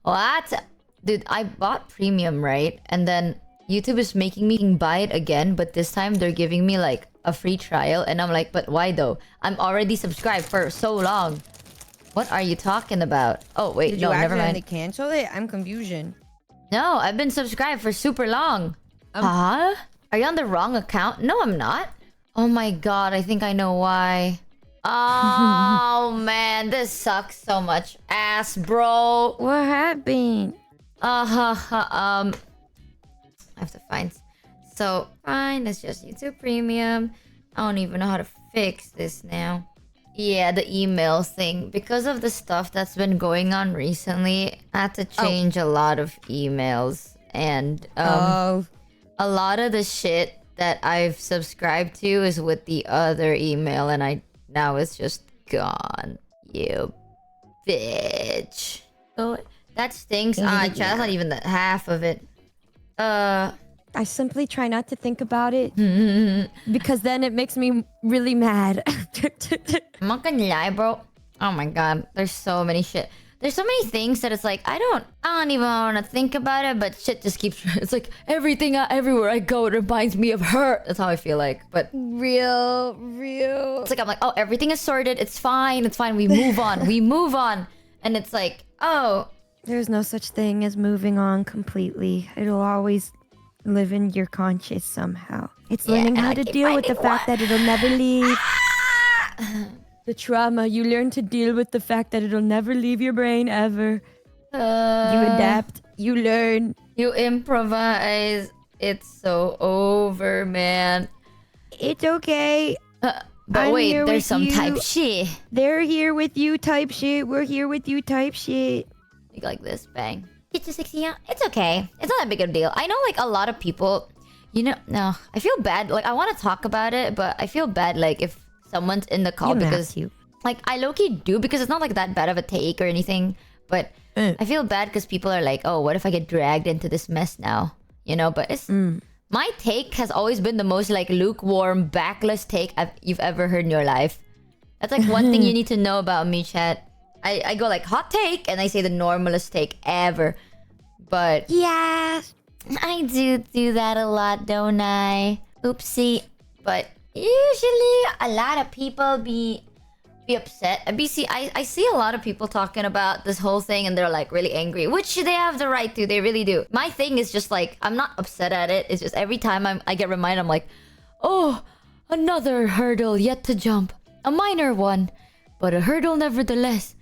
What? Dude, I bought premium, right? And then YouTube is making me buy it again, but this time they're giving me like a free trial, and I'm like, but why though? I'm already subscribed for so long. What are you talking about? Oh wait, Did no, you never accidentally mind. cancel it? I'm confusion. No, I've been subscribed for super long. Huh? Are you on the wrong account? No, I'm not. Oh my god, I think I know why. Oh man, this sucks so much ass, bro. What happened? I have to find. So fine, it's just YouTube Premium. I don't even know how to fix this now. Yeah, the email thing. Because of the stuff that's been going on recently, I had to change a lot of emails. And a lot of the shit that I've subscribed to is with the other email, and now it's just gone. You bitch. Oh, that stinks. That's not even the half of it. I simply try not to think about it because then it makes me really mad. I'm not gonna lie, bro. Oh my god, there's so many shit. There's so many things that it's like I don't even want to think about it, but shit just keeps. It's like everything, everywhere I go, it reminds me of her. That's how I feel like. But real. It's like I'm like, oh, everything is sorted. It's fine. It's fine. We move on. We move on. And it's like, oh, There's no such thing as moving on completely. It'll always live in your conscious somehow. It's learning how to deal with the fact that it'll never leave. The trauma, you learn to deal with the fact that it'll never leave your brain ever. You adapt, you learn. You improvise. It's so over, man. It's okay. But I'm wait, here there's with some you. type shit. They're here with you type shit. We're here with you type shit. Like this, bang. It's just 60, yeah. It's okay. It's not that big of a deal. I know, like, a lot of people, no, I feel bad. Like, I want to talk about it, but I feel bad, like, if someone's in the call because, like, I low-key do because it's not, like, that bad of a take or anything. But I feel bad because people are like, oh, what if I get dragged into this mess now? You know, but it's... My take has always been the most, like, lukewarm, backless take you've ever heard in your life. That's, like, one thing you need to know about me, chat. I go like hot take and I say the normalest take ever. But yeah, I do that a lot, don't I? Oopsie. But usually a lot of people be upset. I see a lot of people talking about this whole thing and they're like really angry, which they have the right to. They really do. My thing is just like, I'm not upset at it. It's just every time I get reminded, I'm like, oh, another hurdle yet to jump. A minor one, but a hurdle nevertheless.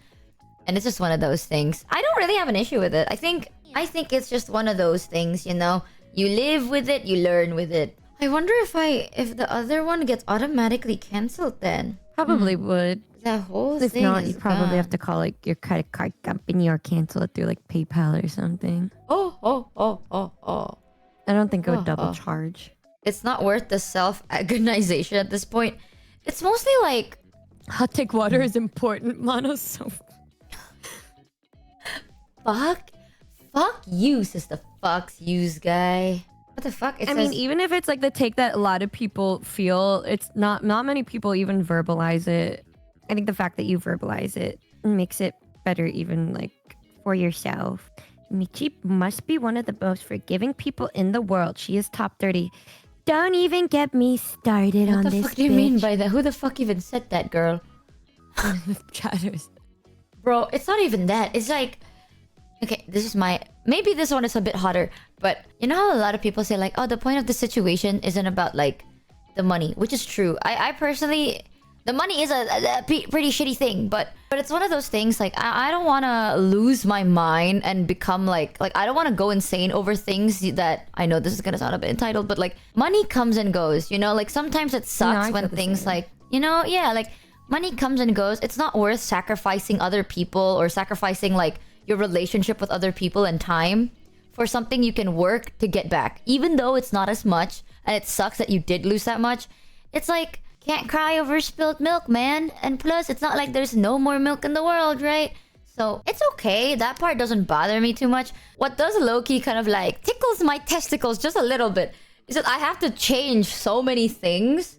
And it's just one of those things. I don't really have an issue with it. I think it's just one of those things, you know? You live with it, you learn with it. I wonder if the other one gets automatically cancelled then. probably would. That whole If thing not, is you probably gone. have to call like your credit card company or cancel it through like PayPal or something. Oh. I don't think it would double charge. It's not worth the self-agonization at this point. It's mostly like... Hot take water is important, Mono. So Fuck you, sister. Fucks yous, guy. What the fuck? I mean, even if it's like the take that a lot of people feel, it's not many people even verbalize it. I think the fact that you verbalize it makes it better, even like for yourself. Michi must be one of the most forgiving people in the world. She is top 30. Don't even get me started on this. What the fuck do you mean by that? Who the fuck even said that, girl? Chatters. Bro, it's not even that. It's like... Okay, this is my... Maybe this one is a bit hotter, but you know how a lot of people say like, oh, the point of the situation isn't about like the money, which is true. I personally... The money is a pretty shitty thing, but it's one of those things like I don't want to lose my mind and become like I don't want to go insane over things that I know this is going to sound a bit entitled, but like money comes and goes, you know, like sometimes it sucks when things like, you know, yeah, like money comes and goes. It's not worth sacrificing other people or sacrificing like your relationship with other people and time for something you can work to get back, even though it's not as much and it sucks that you did lose that much. It's like, can't cry over spilled milk, man. And plus, it's not like there's no more milk in the world, right? So, it's okay. That part doesn't bother me too much. What does low-key kind of like tickles my testicles just a little bit is that I have to change so many things.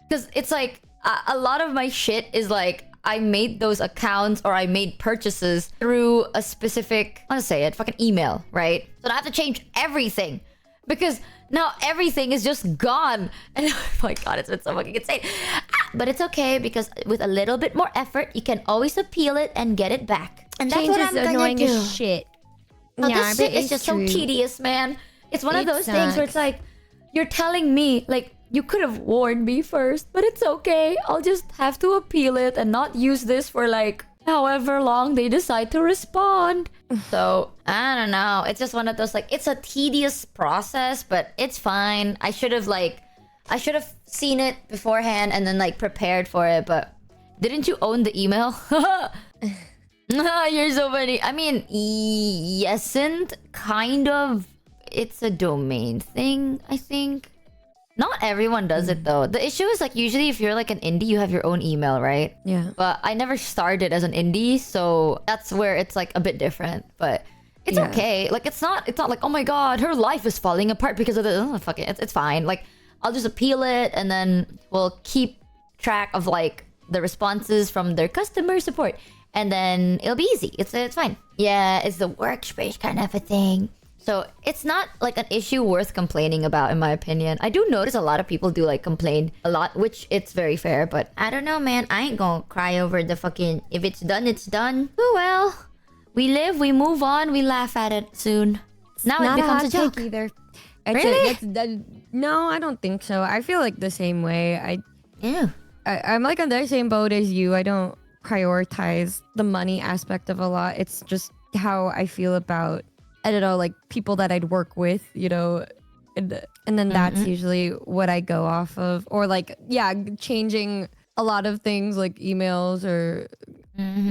Because it's like, a lot of my shit is like, I made those accounts or I made purchases through a specific, I want to say it, fucking email, right? So I have to change everything because now everything is just gone. And oh my god, it's been so fucking insane. But it's okay because with a little bit more effort, you can always appeal it and get it back. And that's Change what is I'm gonna annoying do. as shit. Oh, Yeah, this but shit is it's just true. so tedious, man. It's one of It those things where it's sucks. like, you're telling me, like, you could have warned me first, but it's okay. I'll just have to appeal it and not use this for like however long they decide to respond. So, I don't know. It's just one of those, like, it's a tedious process, but it's fine. I should have seen it beforehand and then like prepared for it, but didn't you own the email? You're so funny. I mean, yesn't kind of. It's a domain thing, I think. Not everyone does it though. The issue is like usually if you're like an indie, you have your own email, right? Yeah. But I never started as an indie, so that's where it's like a bit different. But it's Yeah. okay. Like it's not like, oh my god, her life is falling apart because of this. Oh, fuck it. It's fine. Like I'll just appeal it and then we'll keep track of like the responses from their customer support. And then it'll be easy. It's fine. Yeah, it's the workspace kind of a thing. So it's not like an issue worth complaining about, in my opinion. I do notice a lot of people do like complain a lot, which it's very fair. But I don't know, man. I ain't gonna cry over the fucking. If it's done, it's done. Oh well. We live, we move on, we laugh at it soon. Now Not it becomes a hot take joke. either. Really? No, I don't think so. I feel like the same way. Ew. I'm like on the same boat as you. I don't prioritize the money aspect of a lot. It's just how I feel about, I don't know, like people that I'd work with, you know, and then that's usually what I go off of. Or like, yeah, changing a lot of things like emails or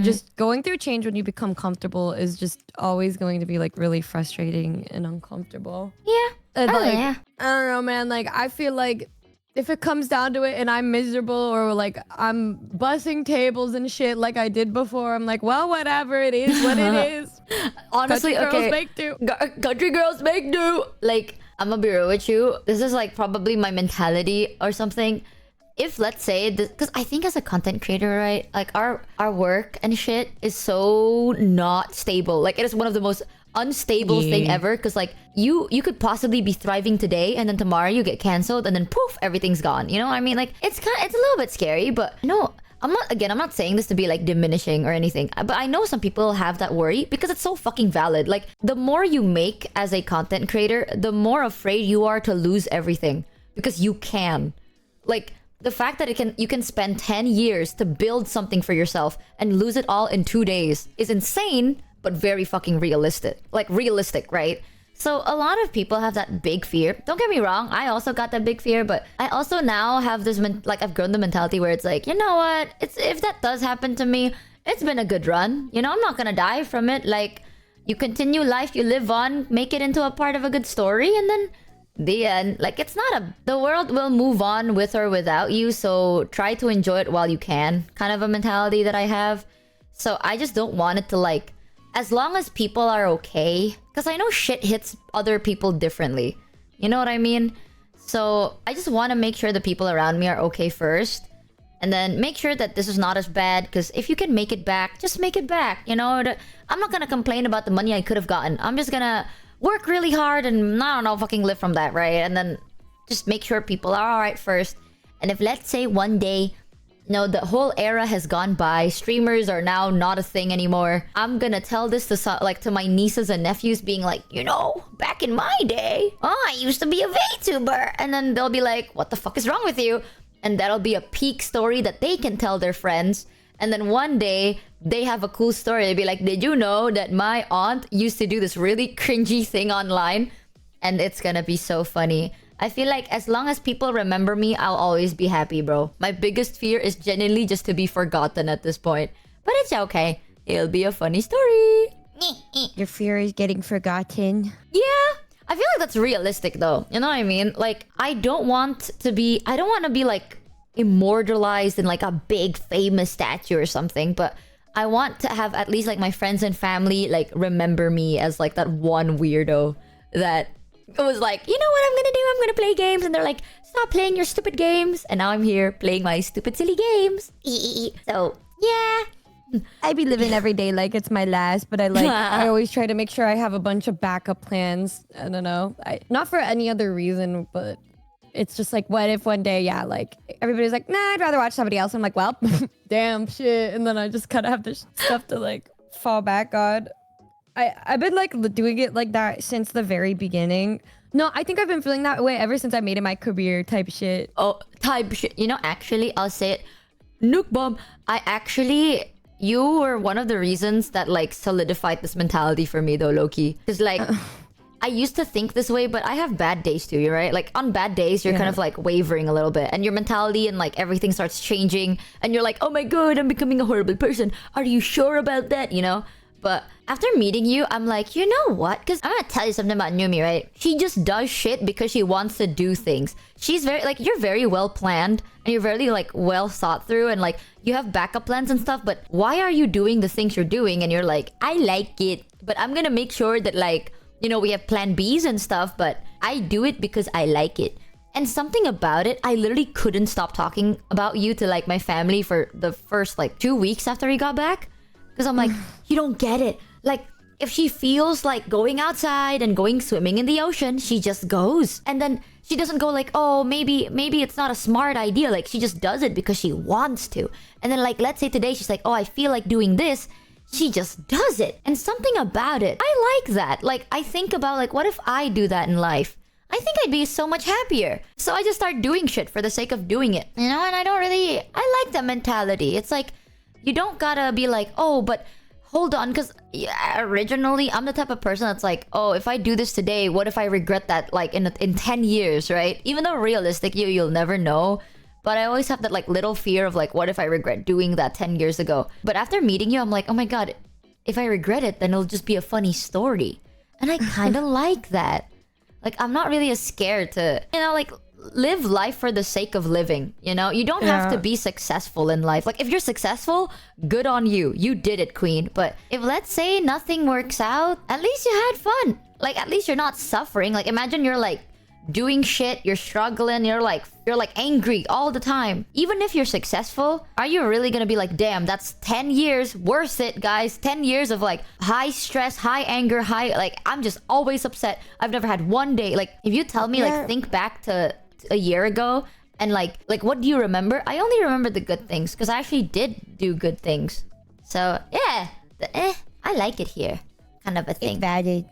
just going through change when you become comfortable is just always going to be like really frustrating and uncomfortable. Yeah. And Oh, like, yeah. I don't know, man. Like, I feel like if it comes down to it and I'm miserable or like I'm bussing tables and shit like I did before, I'm like, well, whatever, it is what it is. Honestly, Country girls okay. make do. Country girls make do. Like, I'm gonna be real with you. This is like probably my mentality or something. If let's say, because I think as a content creator, right, like our work and shit is so not stable. Like it is one of the most unstable thing ever. Because like you could possibly be thriving today and then tomorrow you get canceled and then poof, everything's gone. You know what I mean? Like it's a little bit scary, but no. I'm not saying this to be like diminishing or anything, but I know some people have that worry because it's so fucking valid. Like the more you make as a content creator, the more afraid you are to lose everything because you can. Like the fact that you can spend 10 years to build something for yourself and lose it all in 2 days is insane, but very fucking realistic. Like realistic, right? So a lot of people have that big fear. Don't get me wrong, I also got that big fear, but I also now have this like I've grown the mentality where it's like, you know what? If that does happen to me, it's been a good run. You know, I'm not gonna die from it. Like you continue life, you live on, make it into a part of a good story, and then the end. Like it's not the world will move on with or without you, so try to enjoy it while you can. Kind of a mentality that I have. So I just don't want it to like, as long as people are okay, because I know shit hits other people differently. You know what I mean? So I just want to make sure the people around me are okay first. And then make sure that this is not as bad. Because if you can make it back, just make it back. You know, I'm not going to complain about the money I could have gotten. I'm just going to work really hard and, I don't know, fucking live from that, right? And then just make sure people are alright first. And if let's say one day, no, the whole era has gone by. Streamers are now not a thing anymore. I'm gonna tell this to my nieces and nephews, being like, you know, back in my day, I used to be a VTuber, and then they'll be like, what the fuck is wrong with you? And that'll be a peak story that they can tell their friends. And then one day they have a cool story. They'll be like, did you know that my aunt used to do this really cringy thing online? And it's gonna be so funny. I feel like as long as people remember me, I'll always be happy, bro. My biggest fear is genuinely just to be forgotten at this point. But it's okay. It'll be a funny story. Your fear is getting forgotten. Yeah. I feel like that's realistic though. You know what I mean? Like, I don't want to be like immortalized in like a big famous statue or something. But I want to have at least like my friends and family like remember me as like that one weirdo that it was like, you know what I'm gonna do? I'm gonna play games. And they're like, stop playing your stupid games. And now I'm here playing my stupid, silly games. So Yeah. I be living every day like it's my last, but I always try to make sure I have a bunch of backup plans. I don't know. Not for any other reason, but it's just like, what if one day, yeah, like everybody's like, nah, I'd rather watch somebody else. I'm like, well, damn shit. And then I just kind of have this stuff to like fall back on. I've been like doing it like that since the very beginning. No, I think I've been feeling that way ever since I made it my career type shit. Oh, type shit. You know, actually, I'll say it. Nuke bomb. You were one of the reasons that like solidified this mentality for me though, Loki. Because like, I used to think this way, but I have bad days too, right? Like on bad days, you're kind of like wavering a little bit and your mentality and like everything starts changing and you're like, oh my God, I'm becoming a horrible person. Are you sure about that? You know? But after meeting you, I'm like, you know what? Because I'm gonna tell you something about Numi, right? She just does shit because she wants to do things. She's very, like, you're very well planned and you're very, like, well thought through and, like, you have backup plans and stuff. But why are you doing the things you're doing? And you're like, I like it, but I'm gonna make sure that, like, you know, we have plan Bs and stuff, but I do it because I like it. And something about it, I literally couldn't stop talking about you to, like, my family for the first, like, 2 weeks after we got back. Because I'm like, you don't get it. Like, if she feels like going outside and going swimming in the ocean, she just goes. And then she doesn't go like, oh, maybe it's not a smart idea. Like, she just does it because she wants to. And then, like, let's say today she's like, oh, I feel like doing this. She just does it. And something about it, I like that. Like, I think about, like, what if I do that in life? I think I'd be so much happier. So I just start doing shit for the sake of doing it. You know, and I like that mentality. It's like, you don't gotta be like, oh, but hold on, because originally I'm the type of person that's like, oh, if I do this today, what if I regret that like in 10 years, right? Even though realistic, you'll never know. But I always have that like little fear of like, what if I regret doing that 10 years ago? But after meeting you, I'm like, oh my God, if I regret it, then it'll just be a funny story. And I kind of like that. Like, I'm not really as scared to, you know, like, live life for the sake of living, you know? You don't have to be successful in life. Like, if you're successful, good on you. You did it, queen. But if, let's say, nothing works out, at least you had fun. Like, at least you're not suffering. Like, imagine you're, like, doing shit, you're struggling, you're like angry all the time. Even if you're successful, are you really gonna be like, damn, that's 10 years worth it, guys? 10 years of like high stress, high anger, high, like, I'm just always upset. I've never had one day. Like, if you tell me, like, think back to a year ago and like what do you remember? I only remember the good things because I actually did do good things. So yeah, I like it here, kind of a thing. It's valid.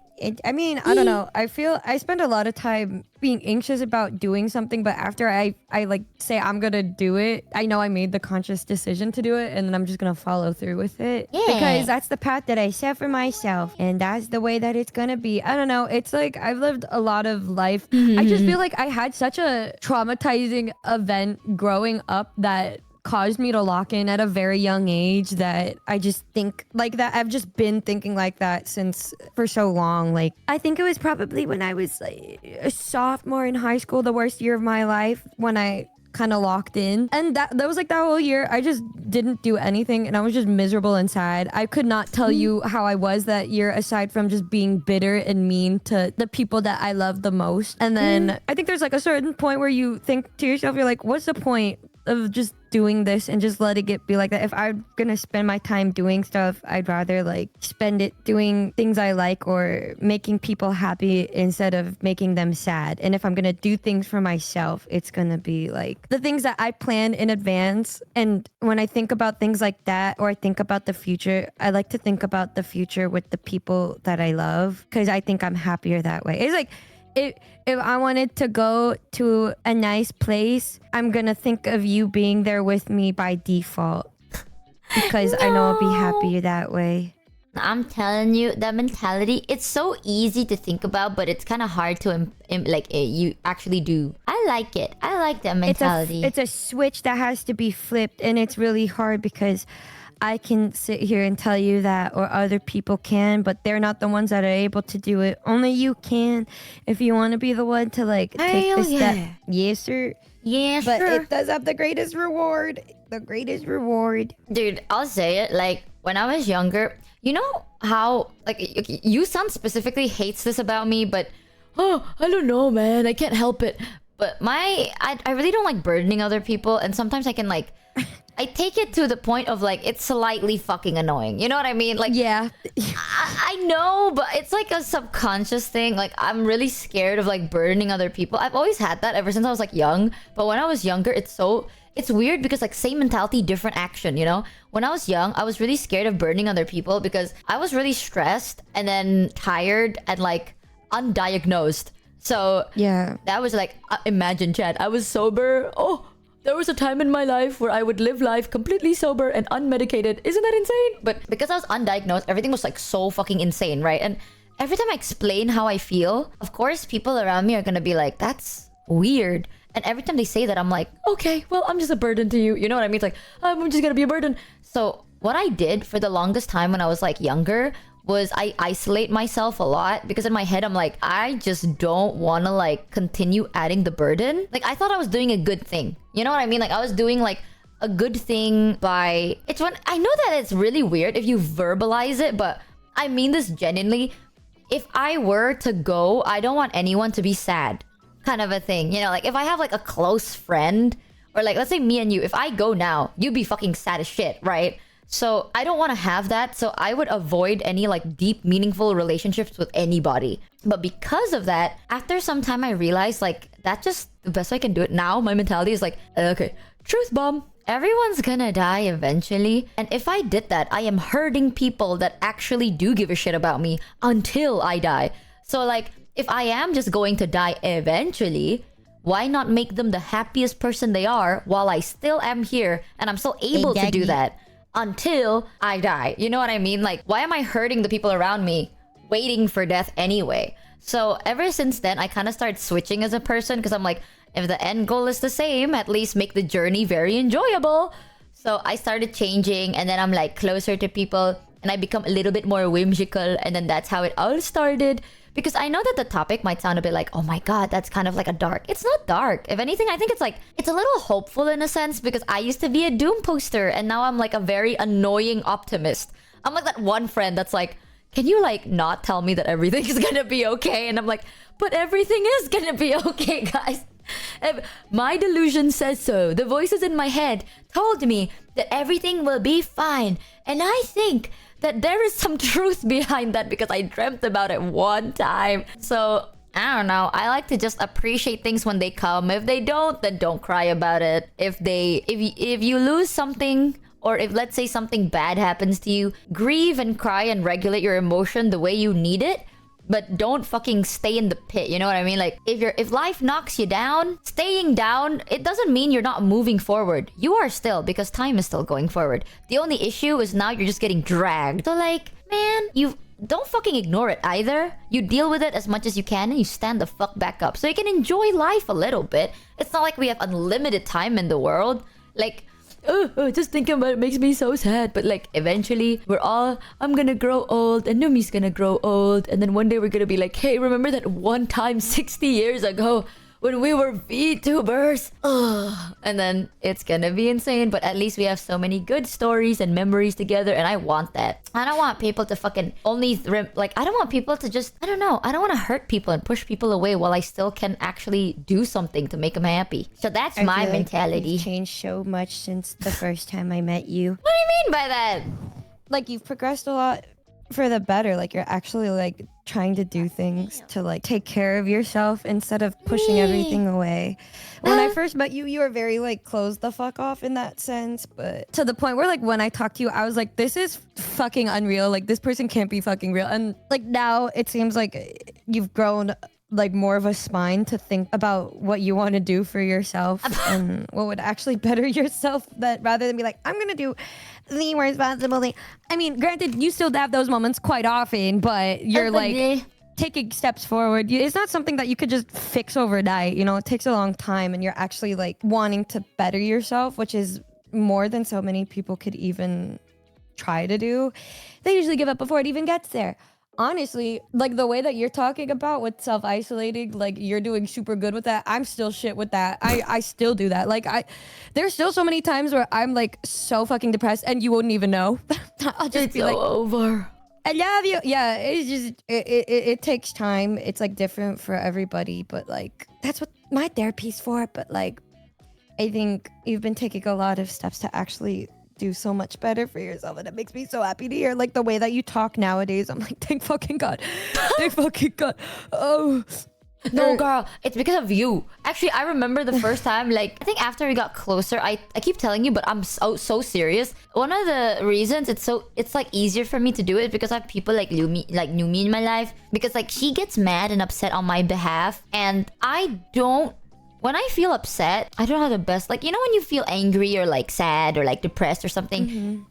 I mean, I don't know. I feel I spend a lot of time being anxious about doing something, but after I like say I'm gonna do it, I know I made the conscious decision to do it, and then I'm just gonna follow through with it. Yeah. Because that's the path that I set for myself, and that's the way that it's gonna be. I don't know. It's like I've lived a lot of life. I just feel like I had such a traumatizing event growing up that caused me to lock in at a very young age that I just think like that. I've just been thinking like that since for so long. Like, I think it was probably when I was like a sophomore in high school, the worst year of my life, when I kind of locked in. And that was like that whole year. I just didn't do anything and I was just miserable inside. I could not tell you how I was that year aside from just being bitter and mean to the people that I love the most. And then I think there's like a certain point where you think to yourself, you're like, what's the point of just doing this and just letting it be like that? If I'm gonna spend my time doing stuff, I'd rather like spend it doing things I like or making people happy instead of making them sad. And if I'm gonna do things for myself, it's gonna be like the things that I plan in advance. And when I think about things like that, or I think about the future, I like to think about the future with the people that I love, because I think I'm happier that way. It's like, if I wanted to go to a nice place, I'm gonna think of you being there with me by default, because I know I'll be happier that way. I'm telling you, that mentality, it's so easy to think about, but it's kind of hard to you actually do. I like it. I like that mentality. It's a switch that has to be flipped, and it's really hard because I can sit here and tell you that, or other people can, but they're not the ones that are able to do it. Only you can, if you want to be the one to like take the step. Yes, sir. Yeah, but sure. it does have the greatest reward. The greatest reward. Dude, I'll say it. Like, when I was younger, you know how, like, you sound specifically hates this about me, but, oh, I don't know, man. I can't help it. But I really don't like burdening other people. And sometimes I can, like, I take it to the point of like it's slightly fucking annoying. You know what I mean? Like Yeah. I know, but it's like a subconscious thing. Like I'm really scared of like burdening other people. I've always had that ever since I was like young. But when I was younger, it's weird because like same mentality, different action, you know? When I was young, I was really scared of burdening other people because I was really stressed and then tired and like undiagnosed. So Yeah. that was like, imagine, Chad, I was sober. Oh, there was a time in my life where I would live life completely sober and unmedicated. Isn't that insane? But because I was undiagnosed, everything was like so fucking insane, right? And every time I explain how I feel, of course, people around me are gonna be like, that's weird. And every time they say that, I'm like, okay, well, I'm just a burden to you. You know what I mean? It's like, I'm just gonna be a burden. So what I did for the longest time when I was like younger was I isolate myself a lot because in my head I'm like, I just don't want to like continue adding the burden. Like I thought I was doing a good thing. You know what I mean? Like I was doing like a good thing by it's when I know that it's really weird if you verbalize it, but I mean this genuinely. If I were to go, I don't want anyone to be sad. Kind of a thing. You know, like if I have like a close friend or like let's say me and you, if I go now, you'd be fucking sad as shit, right? So I don't want to have that. So I would avoid any like deep, meaningful relationships with anybody. But because of that, after some time, I realized like that's just the best way I can do it. Now my mentality is like, okay, truth bomb. Everyone's gonna die eventually. And if I did that, I am hurting people that actually do give a shit about me until I die. So like, if I am just going to die eventually, why not make them the happiest person they are while I still am here and I'm still able to do that? Until I die. You know what I mean? Like, why am I hurting the people around me waiting for death anyway? So ever since then, I kind of started switching as a person because I'm like, if the end goal is the same, at least make the journey very enjoyable. So I started changing and then I'm like closer to people and I become a little bit more whimsical. And then that's how it all started. Because I know that the topic might sound a bit like, oh my god, that's kind of like a dark. It's not dark. If anything, I think it's like, it's a little hopeful in a sense because I used to be a doom poster and now I'm like a very annoying optimist. I'm like that one friend that's like, can you like not tell me that everything is gonna be okay? And I'm like, but everything is gonna be okay, guys. My delusion says so. The voices in my head told me that everything will be fine. And I think that there is some truth behind that because I dreamt about it one time. So I don't know. I like to just appreciate things when they come. If they don't, then don't cry about it. If you lose something, or if let's say something bad happens to you, grieve and cry and regulate your emotion the way you need it. But don't fucking stay in the pit. You know what I mean? Like if life knocks you down, staying down, it doesn't mean you're not moving forward. You are still, because time is still going forward. The only issue is now you're just getting dragged. So like, man, you don't fucking ignore it either. You deal with it as much as you can and you stand the fuck back up so you can enjoy life a little bit. It's not like we have unlimited time in the world. Like, just thinking about it makes me so sad. But like eventually I'm gonna grow old and Numi's gonna grow old. And then one day we're gonna be like, hey, remember that one time 60 years ago when we were VTubers? And then it's gonna be insane. But at least we have so many good stories and memories together. And I want that. I don't want people to fucking only... I don't want people to just... I don't know. I don't want to hurt people and push people away while I still can actually do something to make them happy. So that's my mentality. You've changed so much since the first time I met you. What do you mean by that? Like, you've progressed a lot for the better. Like, you're actually like trying to do things to like take care of yourself instead of pushing everything away. When I first met you, you were very like closed the fuck off in that sense, but to the point where like when I talked to you, I was like, this is fucking unreal. Like this person can't be fucking real. And like now it seems like you've grown like more of a spine to think about what you want to do for yourself and what would actually better yourself, that rather than be like, I'm gonna do the responsible thing. I mean, granted, you still have those moments quite often, but you're like taking steps forward. It's not something that you could just fix overnight. You know, it takes a long time, and you're actually like wanting to better yourself, which is more than so many people could even try to do. They usually give up before it even gets there. Honestly, like the way that you're talking about with self-isolating, like you're doing super good with that. I'm still shit with that. I still do that. Like there's still so many times where I'm like so fucking depressed and you wouldn't even know. I'll just It's be like, over. I love you. Yeah, it's just it takes time. It's like different for everybody, but like that's what my therapy's for. But like I think you've been taking a lot of steps to actually do so much better for yourself, and it makes me so happy to hear like the way that you talk nowadays. I'm like, thank fucking God. Thank fucking God. Oh. No, girl, it's because of you. Actually, I remember the first time, like, I think after we got closer, I keep telling you, but I'm so serious. One of the reasons it's like easier for me to do it because I have people like Numi in my life. Because like she gets mad and upset on my behalf, and I don't. When I feel upset, I don't have the best. Like, you know when you feel angry or like sad or like depressed or something,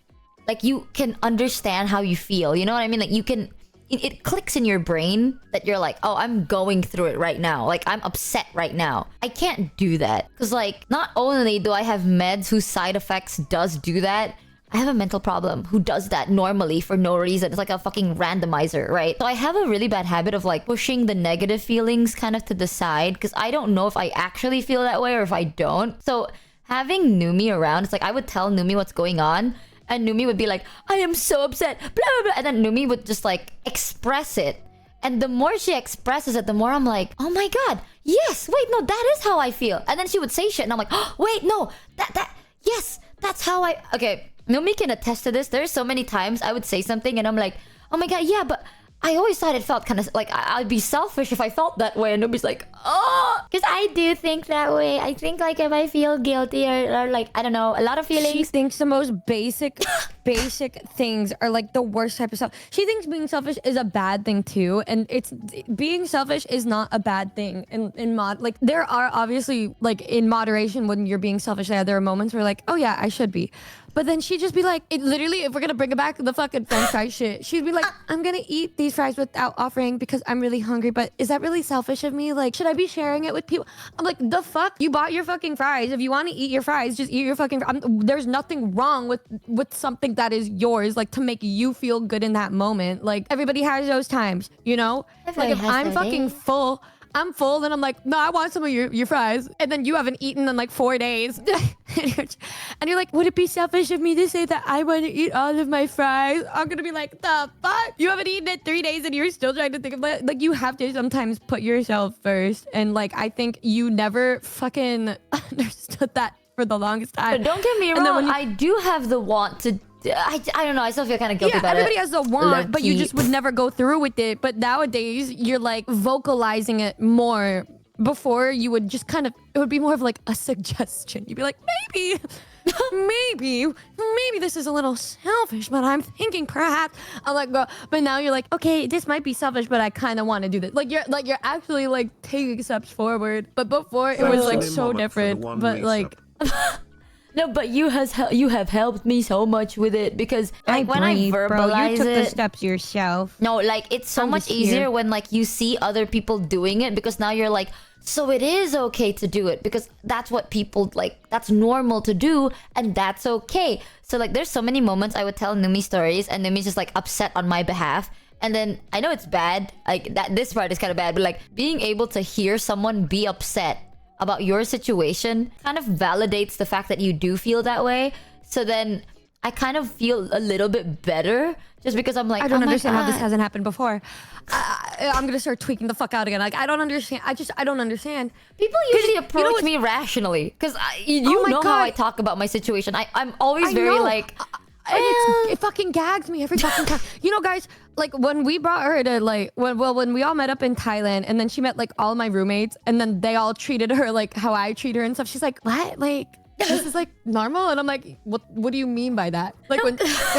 like you can understand how you feel. You know what I mean? Like you can. It clicks in your brain that you're like, oh, I'm going through it right now. Like, I'm upset right now. I can't do that. Because, like, not only do I have meds whose side effects does do that, I have a mental problem who does that normally for no reason. It's like a fucking randomizer, right? So I have a really bad habit of, like, pushing the negative feelings kind of to the side. Because I don't know if I actually feel that way or if I don't. So having Numi around, it's like I would tell Numi what's going on. And Numi would be like, I am so upset, blah, blah, blah. And then Numi would just like express it. And the more she expresses it, the more I'm like, oh my God, yes, wait, no, that is how I feel. And then she would say shit and I'm like, oh, wait, no, yes, that's how I... Okay, Numi can attest to this. There's so many times I would say something and I'm like, oh my God, yeah, but I always thought it felt kind of like I'd be selfish if I felt that way. And nobody's like, oh, because I do think that way. I think like if I feel guilty or like, I don't know, a lot of feelings. She thinks the most basic things are like the worst type of stuff. She thinks being selfish is a bad thing too. And it's being selfish is not a bad thing like there are obviously like in moderation when you're being selfish. Yeah, there are moments where like, oh yeah, I should be. But then she'd just be like, it literally, if we're gonna bring it back to the fucking french fry shit, she'd be like, I'm gonna eat these fries without offering because I'm really hungry, but is that really selfish of me? Like, should I be sharing it with people? I'm like, the fuck? You bought your fucking fries. If you want to eat your fries, just eat your fucking there's nothing wrong with something that is yours, like to make you feel good in that moment. Like, everybody has those times, you know? Like, if I'm fucking full, I'm full and I'm like, no, I want some of your fries. And then you haven't eaten in like 4 days. And you're like, would it be selfish of me to say that I want to eat all of my fries? I'm going to be like, the fuck? You haven't eaten in 3 days and you're still trying to think of it. Like, you have to sometimes put yourself first. And like, I think you never fucking understood that for the longest time. But don't get me wrong, I do have the want to... I don't know. I still feel kind of guilty about it. Everybody has the want, but you just would never go through with it. But nowadays, you're like vocalizing it more. Before, you would just kind of, it would be more of like a suggestion. You'd be like, maybe this is a little selfish, but I'm thinking perhaps. I'm like, but now you're like, okay, this might be selfish, but I kind of want to do this. Like you're actually like taking steps forward. But before, it was like so different. But like. No, but you have helped me so much with it because like when I verbalize bro, you took it, the steps yourself. No, like it's so much easier when like you see other people doing it because now you're like, so it is okay to do it because that's what people like, that's normal to do and that's okay. So like there's so many moments I would tell Numi stories and Numi's just like upset on my behalf. And then I know it's bad, like that this part is kind of bad, but like being able to hear someone be upset about your situation kind of validates the fact that you do feel that way. So then I kind of feel a little bit better just because I'm like, I don't understand how this hasn't happened before. I'm gonna start tweaking the fuck out again. Like, I don't understand. I don't understand. People usually approach me rationally because you know how I talk about my situation. I'm always very like... It fucking gags me every fucking time. You know, guys, like when we brought her to like, when we all met up in Thailand and then she met like all my roommates and then they all treated her like how I treat her and stuff. She's like, what? Like, this is like normal? And I'm like, what do you mean by that? Like when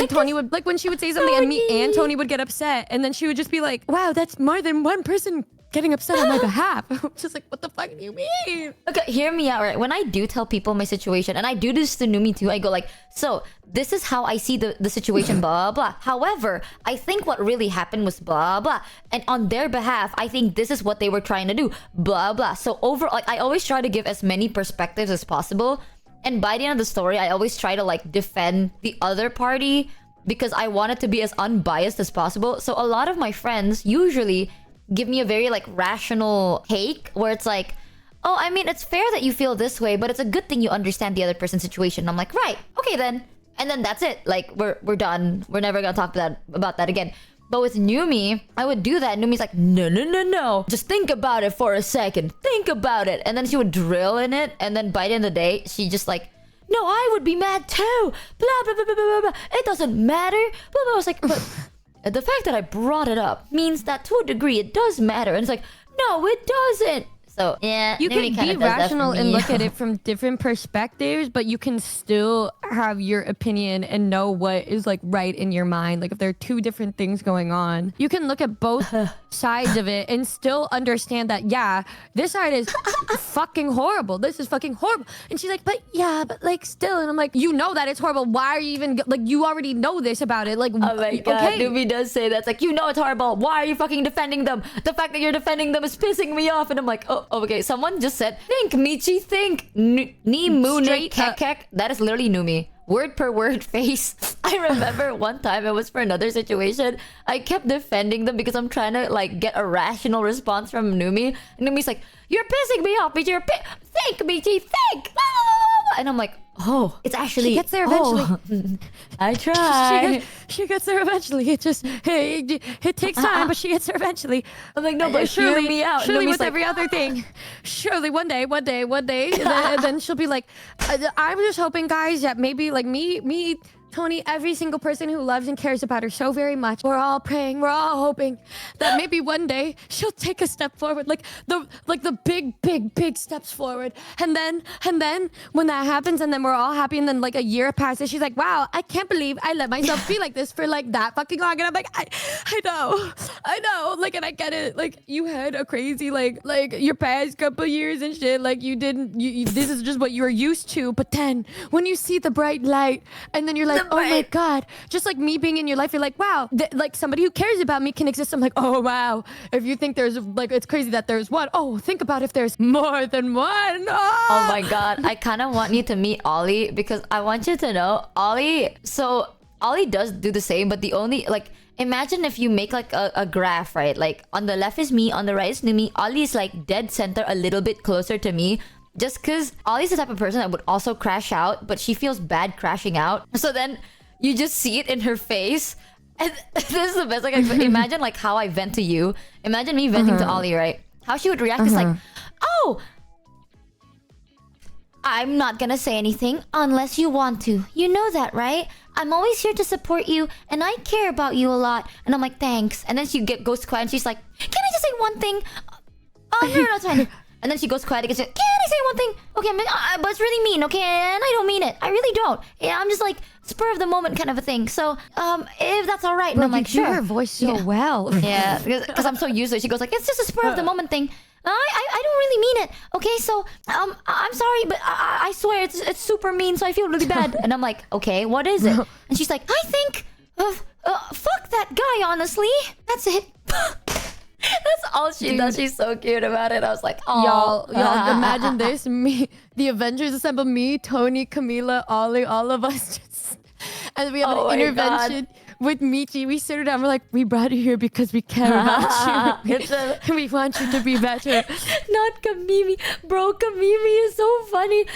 Tony would, like when she would say something and me and Tony would get upset and then she would just be like, wow, that's more than one person getting upset on my behalf. I'm just like, what the fuck do you mean? Okay, hear me out, right? When I do tell people my situation, and I do this to Numi too, I go like, so this is how I see the situation, blah, blah. However, I think what really happened was blah, blah. And on their behalf, I think this is what they were trying to do, blah, blah. So overall, like, I always try to give as many perspectives as possible. And by the end of the story, I always try to like defend the other party because I want it to be as unbiased as possible. So a lot of my friends usually give me a very like rational take where it's like, oh, I mean, it's fair that you feel this way, but it's a good thing you understand the other person's situation. And I'm like, right, okay then. And then that's it. Like we're done. We're never gonna talk about that again. But with Numi, I would do that. Numi's like, no, no, no, no. Just think about it for a second. Think about it. And then she would drill in it. And then by the end of the day, she just like, no, I would be mad too. Blah, blah, blah, blah, blah, blah. It doesn't matter. Blah, blah. I was like, but the fact that I brought it up means that to a degree it does matter. And it's like, no, it doesn't. So yeah, you Numi can kinda be does that for rational and me. look at it from different perspectives, but you can still have your opinion and know what is like right in your mind. Like if there are two different things going on, you can look at both sides of it and still understand that, yeah, this side is fucking horrible. This is fucking horrible. And she's like, but yeah, but like still. And I'm like, you know that it's horrible. Why are you even like, you already know this about it. Like, Oh my god, okay. Numi does say that. It's like, you know it's horrible. Why are you fucking defending them? The fact that you're defending them is pissing me off. And I'm like, oh, okay. Someone just said, think, Michi, think. Ni mune Straight kek up. kek. That is literally Numi. Word per word face. I remember one time, it was for another situation. I kept defending them because I'm trying to like get a rational response from Numi. And Numi's like, you're pissing me off, Michi. Think, Michi, think. And I'm like, oh, it's actually... She gets there eventually. Oh, I try. She gets there eventually. It just, hey, it takes time, but she gets there eventually. I'm like, no, but hear me out. Surely Numi's with like, every other thing. Surely one day, and then she'll be like, I'm just hoping, guys, that maybe like me, Tony, every single person who loves and cares about her so very much. We're all praying, we're all hoping that maybe one day she'll take a step forward, like the big steps forward. And then when that happens, and then we're all happy, and then like a year passes, she's like, wow, I can't believe I let myself be like this for like that fucking long. And I'm like, I know, like, and I get it. Like you had a crazy like your past couple years and shit. Like you didn't, this is just what you were used to. But then when you see the bright light, and then you're like, oh my god, just like me being in your life, you're like, wow, like somebody who cares about me can exist. I'm like, oh wow, if you think there's like, it's crazy that there's one, oh, think about if there's more than one. oh my god, I kind of want you to meet Ollie, because I want you to know Ollie. So Ollie does do the same, but the only like, imagine if you make like a graph, right? Like on the left is me, on the right is Numi. Ollie is like dead center, a little bit closer to me. Just because Ollie's the type of person that would also crash out, but she feels bad crashing out. So then you just see it in her face. And this is the best. Like, imagine like how I vent to you. Imagine me venting to Ollie, right? How she would react is like, oh, I'm not gonna say anything unless you want to. You know that, right? I'm always here to support you, and I care about you a lot. And I'm like, thanks. And then she goes quiet, and she's like, can I just say one thing? Oh, no, it's fine. And then she goes quiet again. She's like, can I say one thing? Okay, but it's really mean, okay? And I don't mean it. I really don't. Yeah, I'm just like spur of the moment kind of a thing. So, if that's all right. And I'm like, you do sure. her voice so well. Yeah, because I'm so used to it. She goes like, it's just a spur of the moment thing. I don't really mean it. Okay, so I'm sorry, but I swear it's super mean, so I feel really bad. And I'm like, okay, what is it? And she's like, I think, fuck that guy. Honestly, that's it. That's all she does. She's so cute about it. I was like, oh, y'all, imagine this: me, the Avengers assemble, me, Tony, Camila, Ollie, all of us, and we have Oh an my intervention with Michi. We sit her down. We're like, we brought you here because we care about you. We want you to be better. Not Kamimi, bro. Kamimi is so funny.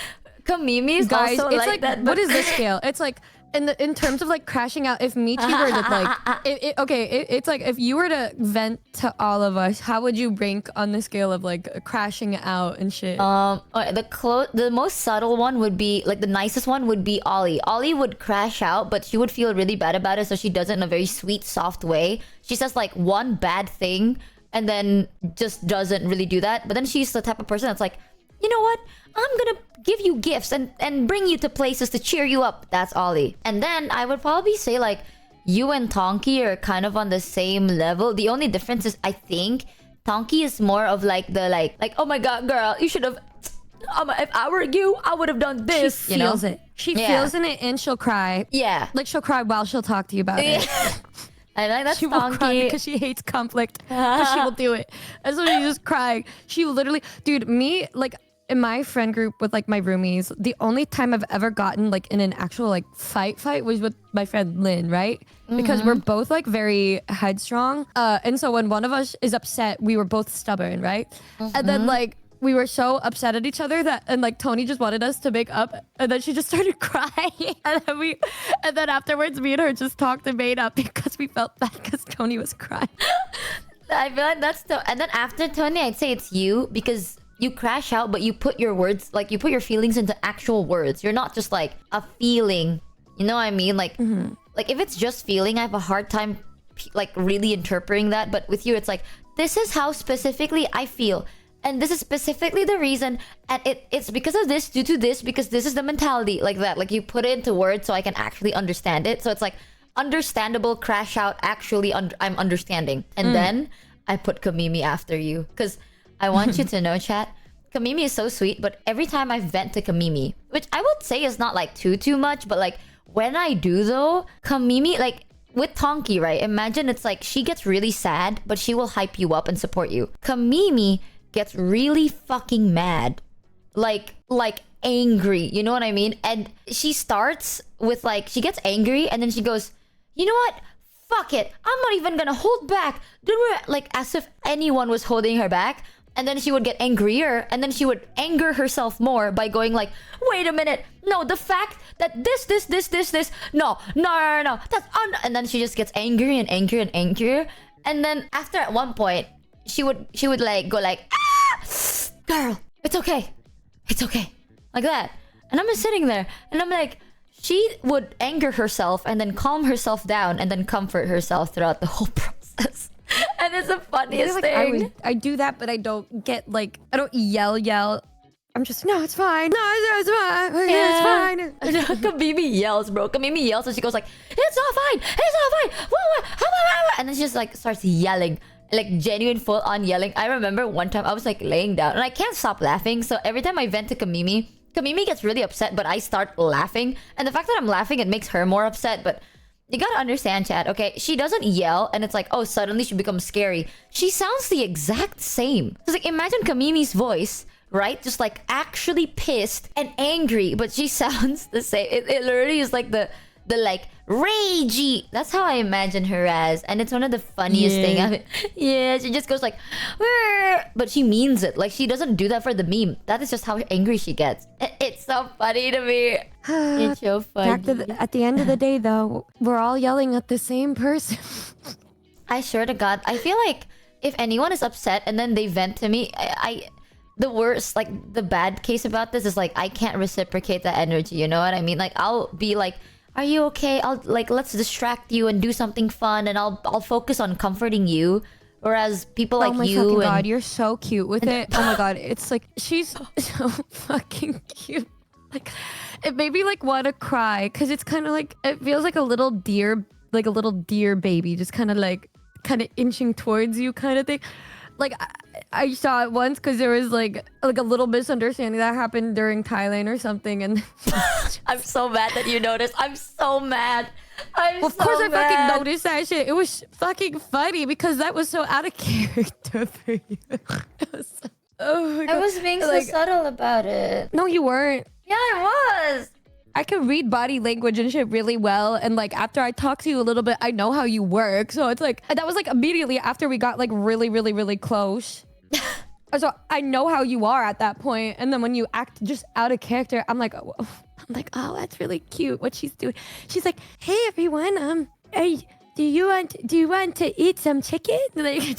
Kamimi is Guys, also it's like that. What is the scale? It's like in terms of like crashing out. If Michi were to like, it's like if you were to vent to all of us, how would you rank on the scale of like crashing out and shit? The most subtle one would be like the nicest one would be Ollie. Ollie would crash out, but she would feel really bad about it, so she does it in a very sweet, soft way. She says like one bad thing and then just doesn't really do that. But then she's the type of person that's like, you know what? I'm gonna give you gifts and bring you to places to cheer you up. That's Ollie. And then I would probably say like you and Tonki are kind of on the same level. The only difference is I think Tonki is more of like the like oh my god, girl, you should have. If I were you, I would have done this. She feels it. She feels in it, and she'll cry. Yeah, like she'll cry while she'll talk to you about it. I like that. She will cry because she hates conflict. But she will do it. And so she's just crying. She literally, dude, me, like, in my friend group with like my roomies, the only time I've ever gotten like in an actual like fight was with my friend Lynn, right? Because we're both like very headstrong. And so when one of us is upset, we were both stubborn, right? And then like we were so upset at each other that, and like Tony just wanted us to make up, and then she just started crying, and then afterwards me and her just talked and made up because we felt bad because Tony was crying. I feel like that's the. And then after Tony, I'd say it's you because you crash out, but you put your words, like you put your feelings into actual words. You're not just like a feeling. You know what I mean? Like, like if it's just feeling, I have a hard time like really interpreting that. But with you, it's like, this is how specifically I feel. And this is specifically the reason. And it's because of this, due to this, because this is the mentality, like that. Like you put it into words so I can actually understand it. So it's like understandable, crash out, actually I'm understanding. And then I put Kamimi after you. Because I want you to know, chat, Kamimi is so sweet. But every time I vent to Kamimi, which I would say is not like too much, but like when I do though, Kamimi, like with Tonki, right? Imagine it's like she gets really sad, but she will hype you up and support you. Kamimi gets really fucking mad. Like angry. You know what I mean? And she starts with like, she gets angry and then she goes, you know what? Fuck it. I'm not even gonna hold back. Like as if anyone was holding her back. And then she would get angrier, and then she would anger herself more by going like, wait a minute, no, the fact that this, no, that's and then she just gets angry and angrier and angrier. And then after at one point, she would like go like, ah, girl, it's okay, like that. And I'm just sitting there, and I'm like, she would anger herself and then calm herself down and then comfort herself throughout the whole process. And it's the funniest thing. I do that, but I don't get like, I don't yell. I'm just, no, it's fine. No, it's fine. Okay, it's fine. Kamimi yells, bro. Kamimi yells and she goes like, it's not fine. And then she just like starts yelling. Like genuine full on yelling. I remember one time I was like laying down and I can't stop laughing. So every time I vent to Kamimi gets really upset, but I start laughing. And the fact that I'm laughing, it makes her more upset. But you gotta understand, Chad, okay? She doesn't yell and it's like, oh, suddenly she becomes scary. She sounds the exact same. It's like, imagine Kamimi's voice, right? Just like actually pissed and angry, but she sounds the same. It literally is like the like ragey. That's how I imagine her as. And it's one of the funniest thing. I mean, yeah, she just goes like, "Rrr," but she means it. Like she doesn't do that for the meme. That is just how angry she gets. It's so funny to me. It's so funny. At the end of the day though, we're all yelling at the same person. I swear to God, I feel like if anyone is upset and then they vent to me, I the worst, like the bad case about this is like I can't reciprocate that energy. You know what I mean? Like I'll be like, are you okay? I'll like, let's distract you and do something fun, and I'll focus on comforting you. Whereas people like you, oh my fucking God, you're so cute with it. Oh my God, it's like she's so fucking cute. Like it made me like want to cry because it's kind of like, it feels like a little deer baby, just kind of inching towards you, kind of thing. Like I saw it once because there was like a little misunderstanding that happened during Thailand or something, and I'm so mad that you noticed. I'm so mad. Of course I fucking noticed that shit. It was fucking funny because that was so out of character for you. Oh my God. I was being so subtle about it. No, you weren't. Yeah, I was. I can read body language and shit really well, and like after I talk to you a little bit, I know how you work. So it's like, that was like immediately after we got like really close. So I know how you are at that point, and then when you act just out of character, I'm like, oh, that's really cute what she's doing. She's like, hey everyone, do you want to eat some chicken? Like,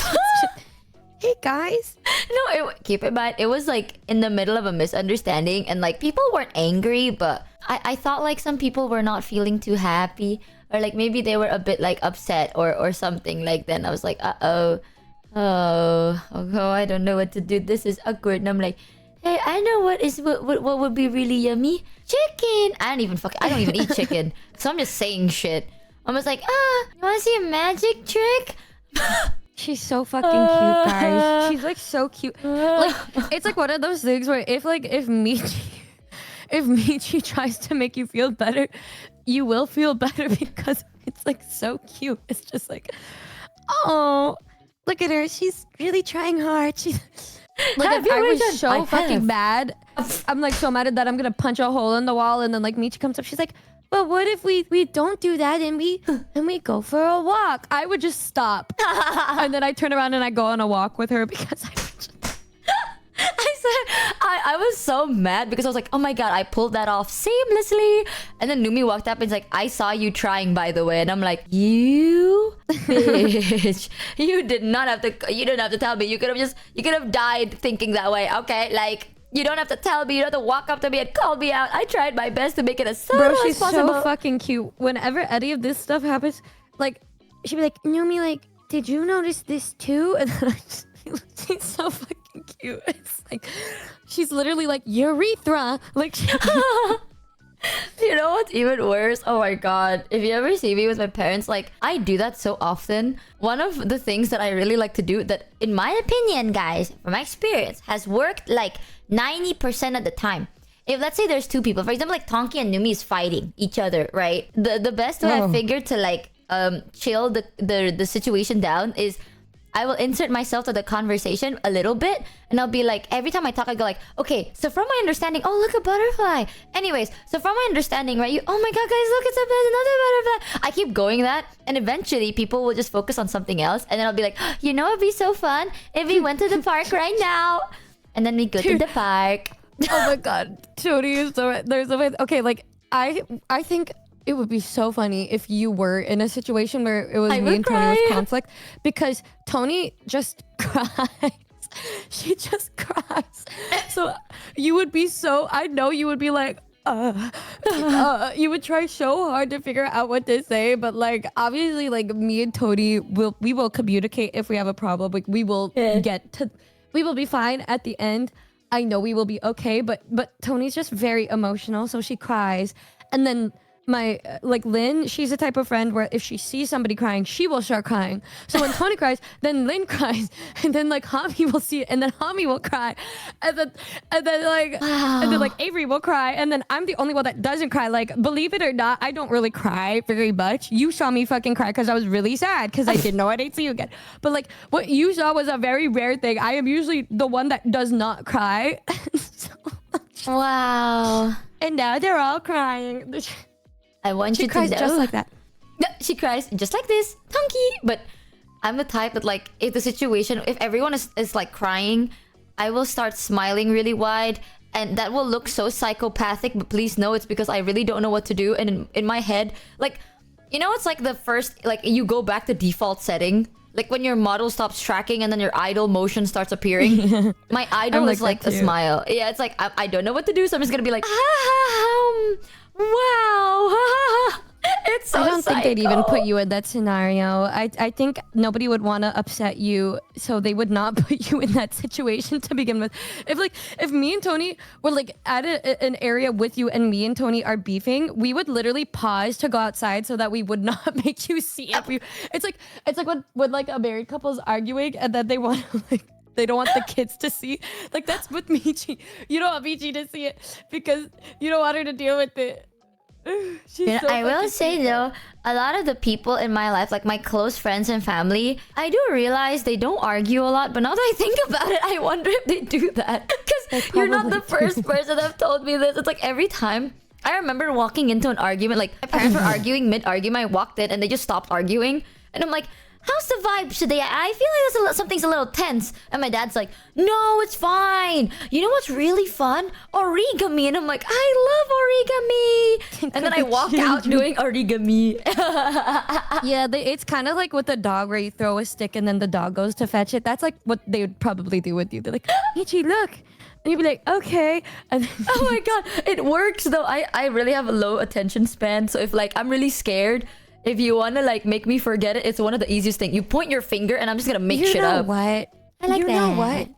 hey guys. No, keep in mind, it was like in the middle of a misunderstanding, and like people weren't angry, but I thought like some people were not feeling too happy, or like maybe they were a bit like upset or something. Like then I was like, oh, I don't know what to do. This is awkward. And I'm like, hey, I know what would be really yummy. Chicken. I don't even eat chicken. So I'm just saying shit. I was like, you wanna see a magic trick? She's so fucking cute, guys. She's like so cute. Like it's like one of those things where if Michi tries to make you feel better, you will feel better because it's like so cute. It's just like, oh, look at her. She's really trying hard. She's like, I was so fucking mad. I'm like so mad at that I'm gonna punch a hole in the wall, and then like Michi comes up. She's like, well, what if we don't do that and we go for a walk? I would just stop. And then I turn around and I go on a walk with her because I I was so mad because I was like, oh my god, I pulled that off seamlessly. And then Numi walked up and was like, I saw you trying, by the way. And I'm like, you bitch. You didn't have to tell me. You could have died thinking that way. Okay, like, you don't have to tell me. You don't have to walk up to me and call me out. I tried my best to make it as subtle Bro, she's as possible. so fucking cute. Whenever any of this stuff happens, like, she'd be like, Numi, like, did you notice this too? And then she's so fucking cute. It's like, she's literally like, urethra. Like, you know what's even worse? Oh my god. If you ever see me with my parents, like, I do that so often. One of the things that I really like to do that, in my opinion, guys, from my experience, has worked like 90% of the time. If let's say there's two people, for example, like Tonki and Numi is fighting each other, right? The best way I figured to like chill the situation down is I will insert myself to the conversation a little bit, and I'll be like, every time I talk, I go like, okay, so from my understanding, oh, look, a butterfly. Anyways, so from my understanding, right, oh my god, guys, look, it's another butterfly. I keep going that, and eventually people will just focus on something else, and then I'll be like, you know, it'd be so fun if we went to the park right now. And then we go to the park. oh my god, Tony is so, there's a way. Okay, like, I think it would be so funny if you were in a situation where it was me and Tony with conflict, because Tony just cries. She just cries. So you would be so, I know you would be like, you would try so hard to figure out what to say, but like, obviously, like, me and Tony we will communicate if we have a problem. Like, we will we will be fine at the end. I know we will be okay, but Tony's just very emotional, so she cries. And then my like Lynn, she's the type of friend where if she sees somebody crying, she will start crying. So when Tony cries, then Lynn cries, and then like Hami will see it, and then Hami will cry, and then like Avery will cry, and then I'm the only one that doesn't cry. Like, believe it or not, I don't really cry very much. You saw me fucking cry because I was really sad because I didn't know I'd see you again. But like, what you saw was a very rare thing. I am usually the one that does not cry. Wow. And now they're all crying. I want you to know. She cries just like that. No, she cries just like this, Tonki. But I'm the type that, like, if the situation, if everyone is like crying, I will start smiling really wide, and that will look so psychopathic. But please know it's because I really don't know what to do. And in my head, like, you know, it's like the first, like, you go back to default setting. Like when your model stops tracking and then your idle motion starts appearing. My idol is like a smile. Yeah, it's like, I don't know what to do, so I'm just gonna be like, wow. It's so I don't think they'd psycho. even put you in that scenario. I think nobody would want to upset you, so they would not put you in that situation to begin with. If me and Tony were like at an area with you and me and Tony are beefing, we would literally pause to go outside so that we would not make you see it. It's like when like a married couple's arguing and then they want to like, they don't want the kids to see. Like, that's with Michi. You don't want Michi to see it because you don't want her to deal with it. You know, I will say though, a lot of the people in my life, like my close friends and family, I do realize they don't argue a lot. But now that I think about it, I wonder if they do that. Because you're not the first person that told me this. It's like every time. I remember walking into an argument, like my parents were arguing mid-argument. I walked in and they just stopped arguing. And I'm like, how's the vibe today? I feel like something's a little tense. And my dad's like, no, it's fine. You know what's really fun? Origami. And I'm like, I love origami. And then I walk out doing origami. Yeah, it's kind of like with the dog where you throw a stick and then the dog goes to fetch it. That's like what they would probably do with you. They're like, Michi, look. And you'd be like, okay. And then Oh my god, it works though. I really have a low attention span. So if like I'm really scared, if you want to like make me forget it, it's one of the easiest things. You point your finger and I'm just gonna make shit up. What? I like you that. know what?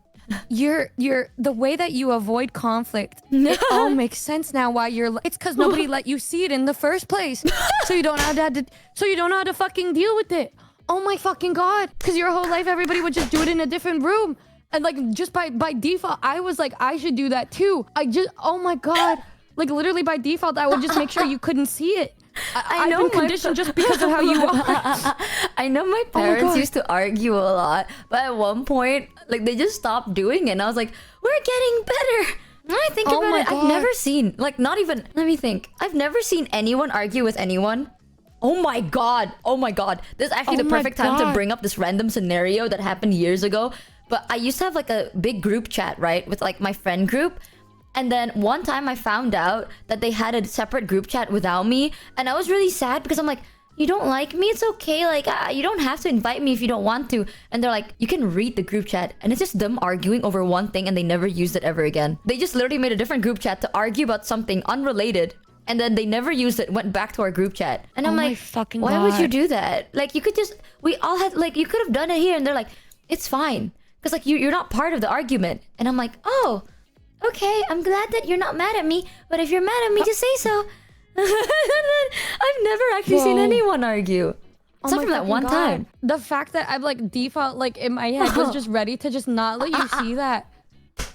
You're the way that you avoid conflict. It all makes sense now. Why it's because nobody let you see it in the first place. So you don't know how to fucking deal with it. Oh my fucking god! Because your whole life everybody would just do it in a different room, and like just by default, I was like, I should do that too. Oh my god! Like literally by default, I would just make sure you couldn't see it. I've been conditioned just because of how you are. I know my parents used to argue a lot, but at one point, like they just stopped doing it. And I was like, we're getting better. When I think about it, I've never seen, like, not even, let me think. I've never seen anyone argue with anyone. Oh my god. Oh my god. This is actually the perfect time to bring up this random scenario that happened years ago. But I used to have like a big group chat, right? With like my friend group. And then one time I found out that they had a separate group chat without me, and I was really sad because I'm like, you don't like me? It's okay. Like, you don't have to invite me if you don't want to. And they're like, you can read the group chat. And it's just them arguing over one thing and they never used it ever again. They just literally made a different group chat to argue about something unrelated. And then they never used it, went back to our group chat. And I'm like, why would you do that? Like, you could just, we all had, like, you could have done it here. And they're like, it's fine. Because, like, you're not part of the argument. And I'm like, oh, okay. I'm glad that you're not mad at me. But if you're mad at me, just say so. I've never actually seen anyone argue. Except for that one time. The fact that I'm like default, like in my head, was just ready to just not let you see that.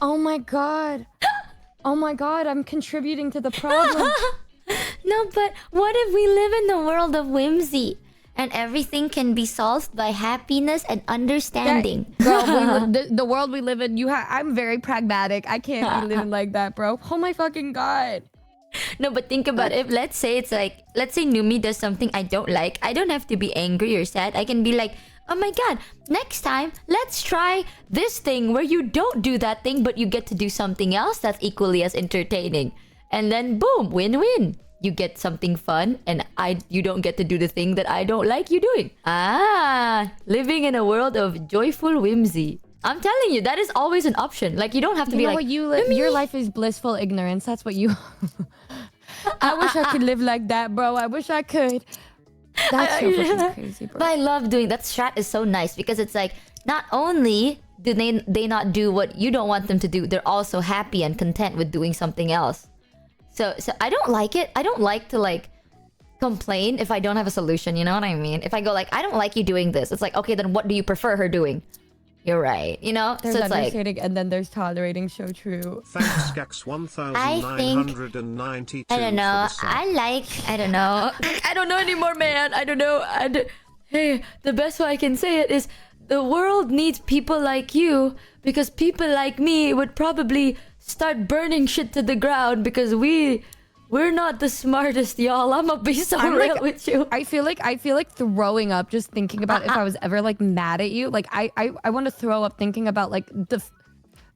Oh my god. Oh my god, I'm contributing to the problem. No, but what if we live in the world of whimsy and everything can be solved by happiness and understanding? Girl, the world we live in, I'm very pragmatic. I can't be living like that, bro. Oh my fucking god. No, but think about it. If let's say it's like, let's say Numi does something I don't like. I don't have to be angry or sad. I can be like, oh my god, next time, let's try this thing where you don't do that thing, but you get to do something else that's equally as entertaining. And then boom, win-win. You get something fun and you don't get to do the thing that I don't like you doing. Living in a world of joyful whimsy. I'm telling you, that is always an option. Like, you don't have to be like, your life is blissful ignorance. That's what you... I wish I could live like that, bro. I wish I could. That's so fucking crazy, bro. But I love doing that. Strat is so nice because it's like, not only do they not do what you don't want them to do, they're also happy and content with doing something else. So I don't like it. I don't like to like complain if I don't have a solution. You know what I mean? If I go like, I don't like you doing this, it's like, okay, then what do you prefer her doing? You're right, you know? There's so it's like, and then there's tolerating, so true. Thanks, Gax 1992. I don't know. I don't know. I don't know anymore, man. I don't know. Hey, the best way I can say it is the world needs people like you because people like me would probably start burning shit to the ground because we're not the smartest, y'all. I'm gonna be so real with you. I feel like throwing up just thinking about if I was ever like mad at you. Like I want to throw up thinking about like just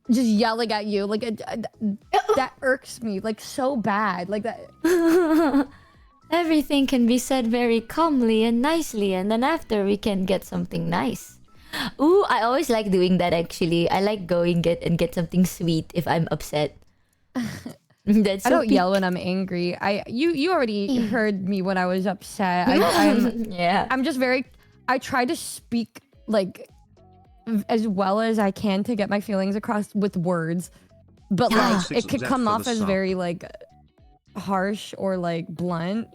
yelling at you. Like that irks me like so bad. Like that. Everything can be said very calmly and nicely, and then after we can get something nice. Ooh, I always like doing that actually. I like going get something sweet if I'm upset. That's so I don't yell when I'm angry. You already heard me when I was upset. I'm just very. I try to speak like as well as I can to get my feelings across with words, but like it could come off as very like harsh or like blunt.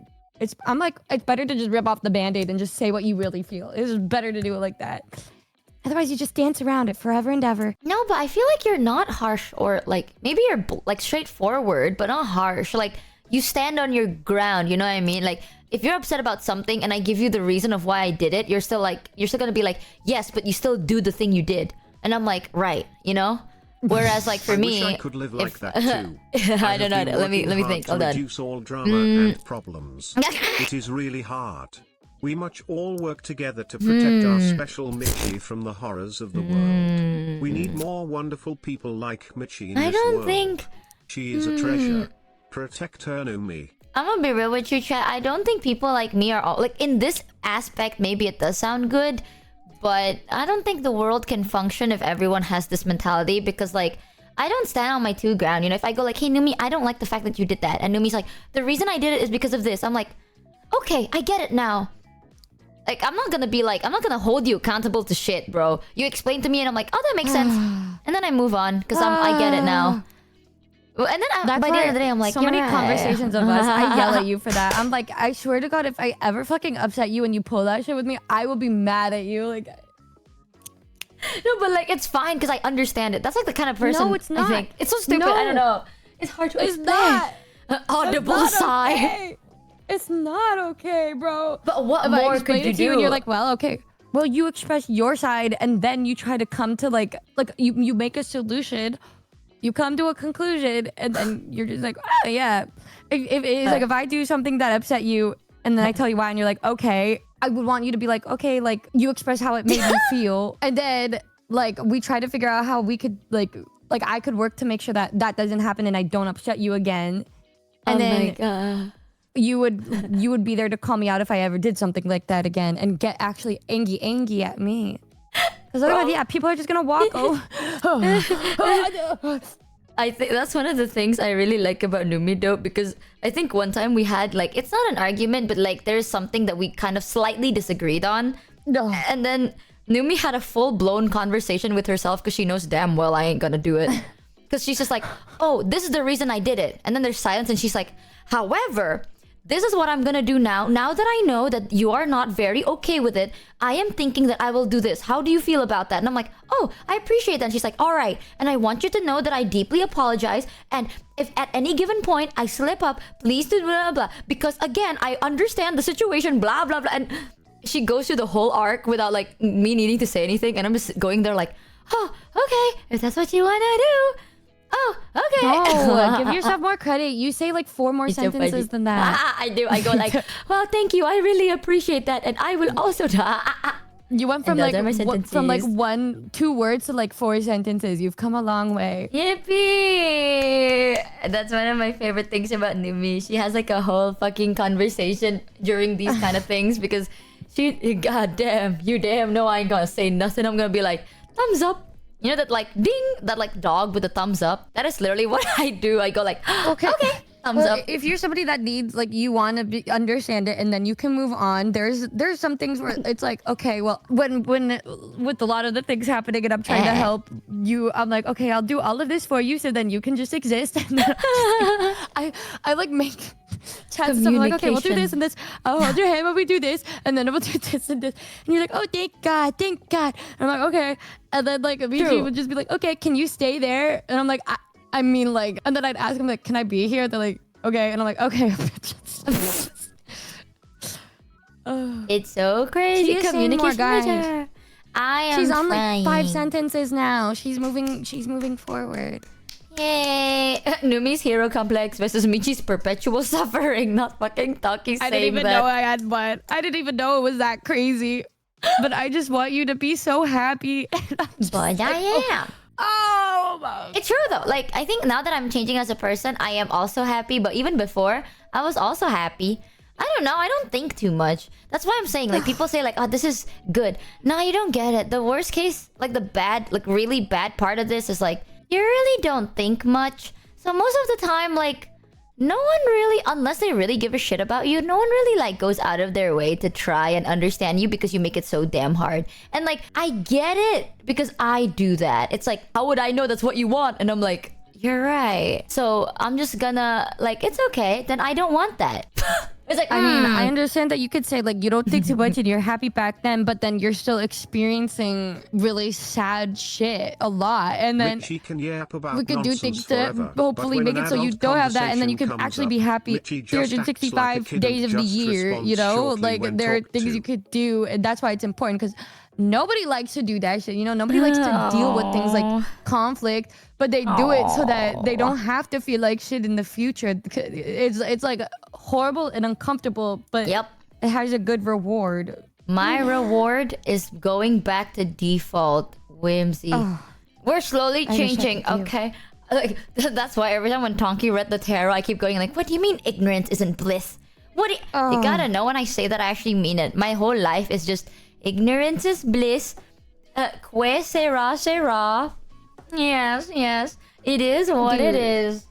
I'm like, it's better to just rip off the band-aid and just say what you really feel. It's better to do it like that. Otherwise, you just dance around it forever and ever. No, but I feel like you're not harsh or like maybe you're like straightforward, but not harsh. Like you stand on your ground. You know what I mean? Like if you're upset about something and I give you the reason of why I did it, you're still gonna be like, yes, but you still do the thing you did. And I'm like, right, you know? Whereas like for me, I could live like that too. I don't know. Let me think. Hold on. Reduce all drama and problems. It is really hard. We much all work together to protect our special Michi from the horrors of the world. We need more wonderful people like Michi in this world. Think... She is a treasure. Protect her, Numi. I'm gonna be real with you, chat. I don't think people like me are all... Like, in this aspect, maybe it does sound good. But I don't think the world can function if everyone has this mentality. Because, like, I don't stand on my two ground. You know, if I go like, hey, Numi, I don't like the fact that you did that. And Numi's like, the reason I did it is because of this. I'm like, okay, I get it now. Like, I'm not gonna hold you accountable to shit, bro. You explain to me and I'm like, oh, that makes sense. And then I move on because I get it now. And then by the end of the day, I'm like, so many conversations of us, I yell at you for that. I'm like, I swear to God, if I ever fucking upset you and you pull that shit with me, I will be mad at you. Like, no, but like, it's fine because I understand it. That's like the kind of person. No, it's not. I think. It's so stupid. No. I don't know. It's hard to explain. Not. Audible sigh. Okay. It's not okay, bro. But what more could you do? And you're like, well, okay. Well, you express your side, and then you try to come to like you make a solution. You come to a conclusion, and then you're just like, oh, yeah. If I do something that upset you, and then I tell you why, and you're like, okay, I would want you to be like, okay, like you express how it made me feel, and then like we try to figure out how we could like like I could work to make sure that that doesn't happen and I don't upset you again. And then you would be there to call me out if I ever did something like that again and get actually angry at me. Because otherwise, yeah, people are just gonna walk. I think that's one of the things I really like about Numi though, because I think one time we had like, it's not an argument, but like there's something that we kind of slightly disagreed on. No. And then Numi had a full-blown conversation with herself because she knows damn well I ain't gonna do it. Because she's just like, oh, this is the reason I did it. And then there's silence and she's like, however, this is what I'm gonna do now. Now that I know that you are not very okay with it, I am thinking that I will do this. How do you feel about that? And I'm like, oh, I appreciate that. And she's like, all right. And I want you to know that I deeply apologize. And if at any given point I slip up, please do blah, blah, blah. Because again, I understand the situation, blah, blah, blah. And she goes through the whole arc without like me needing to say anything. And I'm just going there like, oh, okay. If that's what you wanna do. Oh, okay. No, give yourself more credit. You say like 4 more sentences than that. I do. I go like, well, thank you. I really appreciate that. And I will also... You went from like 2 words to like 4 sentences. You've come a long way. Yippee! That's one of my favorite things about Numi. She has like a whole fucking conversation during these kind of things because she... God damn. You damn know I ain't gonna say nothing. I'm gonna be like, thumbs up. You know that like ding, that like dog with the thumbs up? That is literally what I do. I go like, okay, thumbs up. If you're somebody that needs like you want to understand it and then you can move on, there's some things where it's like, okay, well, when with a lot of the things happening and I'm trying to help you, I'm like, okay, I'll do all of this for you so then you can just exist. And then I like make chats stuff like, okay, we'll do this and this. I'll hold your hand when we do this, and then we'll do this and this. And you're like, oh, thank God. And I'm like, okay. And then like Michi would just be like, okay, can you stay there? And I'm like, I mean like, and then I'd ask him like, can I be here? They're like, okay. And I'm like, okay. It's so crazy. Communication major. She's on like 5 sentences now. She's moving forward. Yay! Numi's hero complex versus Michi's perpetual suffering. Not fucking talking. I didn't even know I had one. I didn't even know it was that crazy. But I just want you to be so happy. But I am. Oh my. It's true though. Like I think now that I'm changing as a person, I am also happy. But even before, I was also happy. I don't know. I don't think too much. That's why I'm saying like people say like, oh, this is good. No, you don't get it. The worst case, like the bad, like really bad part of this is like you really don't think much. So most of the time, like no one really, unless they really give a shit about you, no one really like goes out of their way to try and understand you because you make it so damn hard. And like, I get it because I do that. It's like, how would I know that's what you want? And I'm like, you're right. So I'm just gonna like, it's okay. Then I don't want that. It's like, I mean, I understand that you could say like you don't think too much and you're happy back then, but then you're still experiencing really sad shit a lot, and then Michi can yap about we could do things to forever, hopefully make it so you don't have that, and then you can actually be happy 365 days of the year. You know, like there are things you could do, and that's why it's important because nobody likes to do that shit. You know, nobody likes to deal with things like conflict, but they do it so that they don't have to feel like shit in the future. It's like horrible and uncomfortable, but yep, it has a good reward. My reward is going back to default whimsy. We're slowly changing, okay? Like that's why every time when Tonki read the tarot, I keep going like, what do you mean ignorance isn't bliss? What do you gotta know when I say that I actually mean it. My whole life is just ignorance is bliss. Que sera, sera. Yes, yes. It is what it is.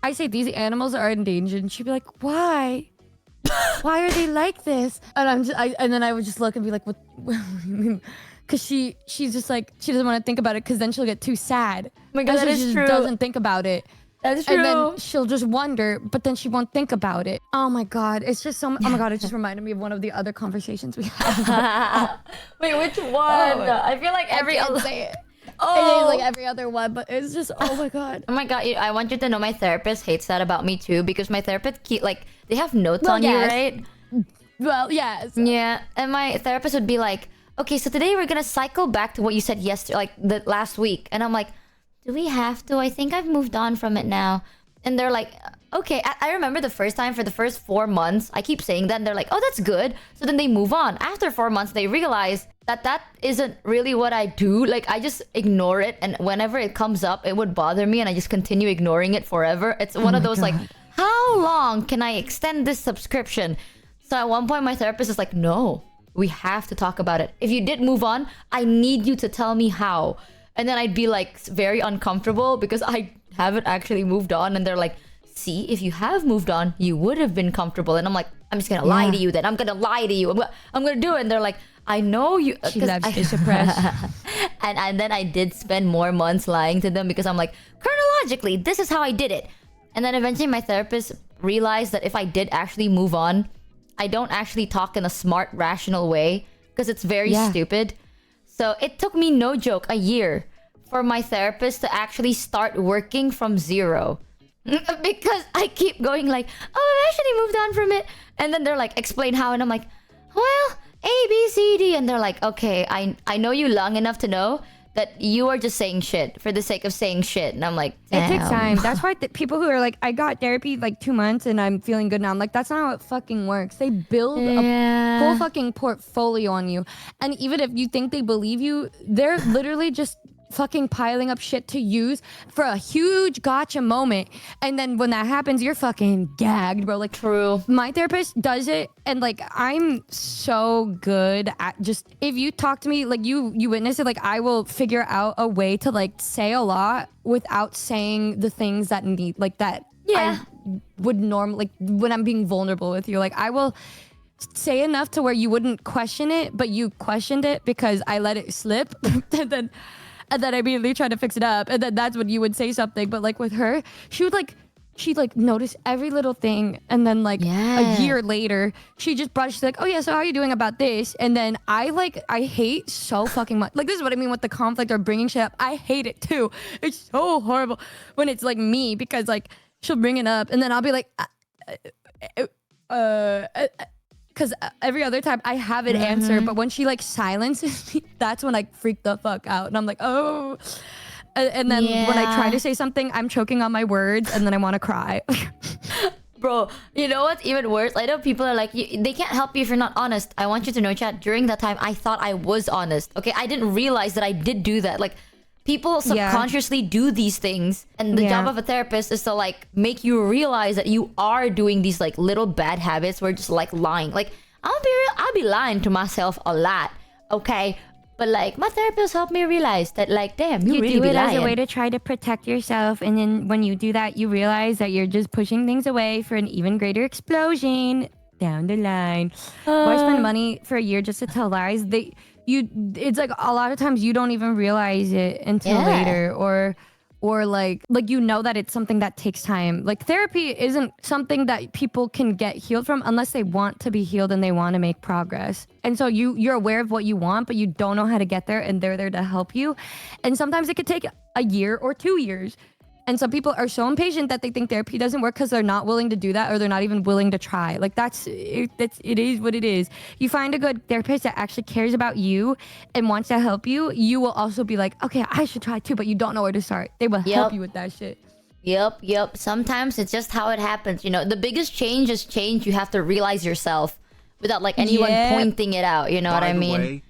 I say these animals are endangered, and she'd be like, "Why? Why are they like this?" And and then I would just look and be like, "What do you mean?" Because she's just like she doesn't want to think about it because then she'll get too sad. Oh my God, that is true. She doesn't think about it. That's true. And then she'll just wonder, but then she won't think about it. Oh my God, it's just so. Oh my God, it just reminded me of one of the other conversations we had. Wait, which one? I feel like every other. Say it. Oh, like every other one, but it's just oh my God. Oh my God, I want you to know my therapist hates that about me too because my therapist like they have notes on you, right? Well, yes. Yeah, and my therapist would be like, "Okay, so today we're gonna cycle back to what you said yesterday, like the last week," and I'm like, "Do we have to? I think I've moved on from it now." And they're like, okay, I remember the first time for the first 4 months, I keep saying that and they're like, oh, that's good. So then they move on. After 4 months, they realize that that isn't really what I do. Like, I just ignore it. And whenever it comes up, it would bother me and I just continue ignoring it forever. It's one of those like, how long can I extend this subscription? So at one point, my therapist is like, no, we have to talk about it. If you did move on, I need you to tell me how. And then I'd be like very uncomfortable because I haven't actually moved on. And they're like, see, if you have moved on, you would have been comfortable. And I'm like, I'm just gonna lie to you then. I'm gonna lie to you. I'm gonna do it. And they're like, I know you. She loves to suppress. and then I did spend more months lying to them because I'm like, chronologically, this is how I did it. And then eventually my therapist realized that if I did actually move on, I don't actually talk in a smart, rational way because it's very stupid. So it took me, no joke, a year for my therapist to actually start working from zero. Because I keep going like, oh, I've actually moved on from it. And then they're like, explain how. And I'm like, well, A, B, C, D. And they're like, okay, I know you long enough to know that you are just saying shit for the sake of saying shit. And I'm like, damn. It takes time. That's why people who are like, I got therapy like 2 months and I'm feeling good now. I'm like, that's not how it fucking works. They build a whole fucking portfolio on you. And even if you think they believe you, they're literally just fucking piling up shit to use for a huge gotcha moment. And then when that happens, you're fucking gagged, bro. Like, True. My therapist does it, and like I'm so good at just, if you talk to me, like you witness it, like I will figure out a way to like say a lot without saying the things that need, like that I would normally, like when I'm being vulnerable with you, like I will say enough to where you wouldn't question it, but you questioned it because I let it slip. And then I immediately try to fix it up. And then that's when you would say something. But like with her, she'd notice every little thing. And then like a year later, she just brushed like, oh yeah, so how are you doing about this? And then I hate so fucking much. Like, this is what I mean with the conflict or bringing shit up. I hate it too. It's so horrible when it's like me, because like she'll bring it up and then I'll be like, because every other time I have an answer, but when she like silences me, that's when I freak the fuck out. And I'm like, oh. And then when I try to say something, I'm choking on my words and then I want to cry. Bro, you know what's even worse? I know people are like, they can't help you if you're not honest. I want you to know, chat, during that time, I thought I was honest. Okay, I didn't realize that I did do that. Like, people subconsciously do these things, and the job of a therapist is to like make you realize that you are doing these like little bad habits where just like lying. Like, I'll be real, I'll be lying to myself a lot, okay? But like my therapist helped me realize that like, damn, you really do be it lying. as a way to try to protect yourself, and then when you do that, you realize that you're just pushing things away for an even greater explosion down the line. Why spend money for a year just to tell lies? It's like a lot of times you don't even realize it until later, or like you know that it's something that takes time. Like, therapy isn't something that people can get healed from unless they want to be healed and they want to make progress. And so you're aware of what you want, but you don't know how to get there, and they're there to help you. And sometimes it could take a year or 2 years. And some people are so impatient that they think therapy doesn't work because they're not willing to do that, or they're not even willing to try. Like, it is what it is. You find a good therapist that actually cares about you and wants to help you, you will also be like, okay, I should try too, but you don't know where to start. They will help you with that shit. Yep. Sometimes it's just how it happens. You know, the biggest change is change you have to realize yourself without like anyone pointing it out. You know what I mean?